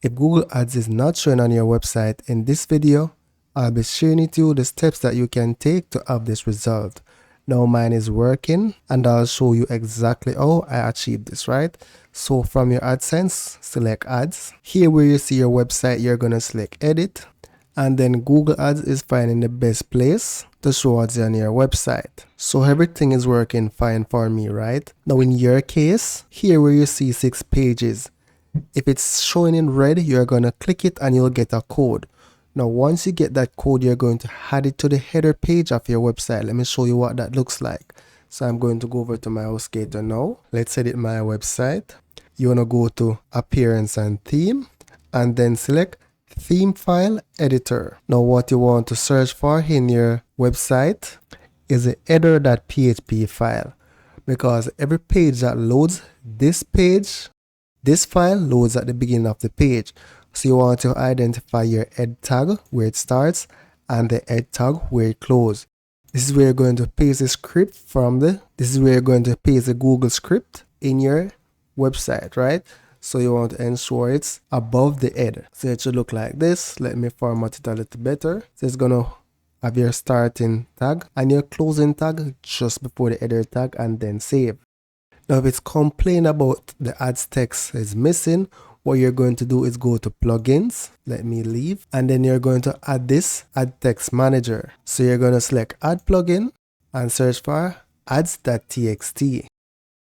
If Google Ads is not showing on your website, in this video, I'll be sharing with you the steps that you can take to have this result. Now mine is working and I'll show you exactly how I achieved this, right? So from your AdSense, select Ads. Here where you see your website, you're going to select Edit. And then Google Ads is finding the best place to show ads on your website. So everything is working fine for me, right? Now in your case, here where you see 6 pages, if it's showing in red, you're going to click it and you'll get a code. Now once you get that code, you're going to add it to the header page of your website. Let me show you what that looks like. So I'm going to go over to my HostGator now. Let's edit my website. You want to go to Appearance and Theme and then select Theme File Editor. Now what you want to search for in your website is a header.php file, because every page that loads this page, this file loads at the beginning of the page. So you want to identify your head tag where it starts and the head tag where it closes. This is where you're going to paste the script from this is where you're going to paste the Google script in your website, right? So you want to ensure it's above the header. So it should look like this. Let me format it a little better. So it's going to have your starting tag and your closing tag just before the header tag, and then save. Now if it's complaining about the ads text is missing, what you're going to do is go to plugins. Let me leave. And then you're going to add this ad text manager. So you're going to select add plugin and search for ads.txt.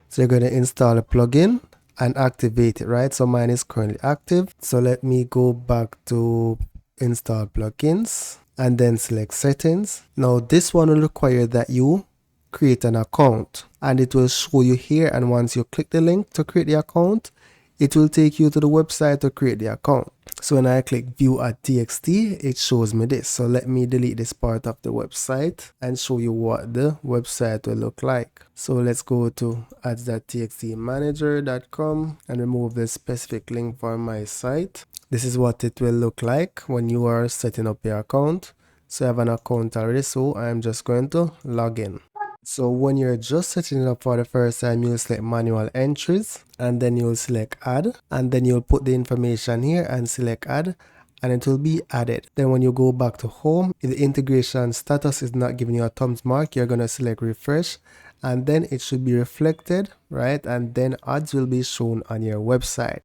So you're going to install a plugin and activate it, right? So mine is currently active. So let me go back to install plugins and then select settings. Now this one will require that you create an account, and it will show you here. And once you click the link to create the account, it will take you to the website to create the account. So when I click view at txt, it shows me this. So let me delete this part of the website and show you what the website will look like. So let's go to ads.txtmanager.com and remove the specific link for my site. This is what it will look like when you are setting up your account. So I have an account already, so I'm just going to log in. So when you're just setting it up for the first time, you'll select manual entries and then you'll select add, and then you'll put the information here and select add, and it will be added. Then when you go back to home, if the integration status is not giving you a thumbs mark, you're going to select refresh, and then it should be reflected, right? And then ads will be shown on your website.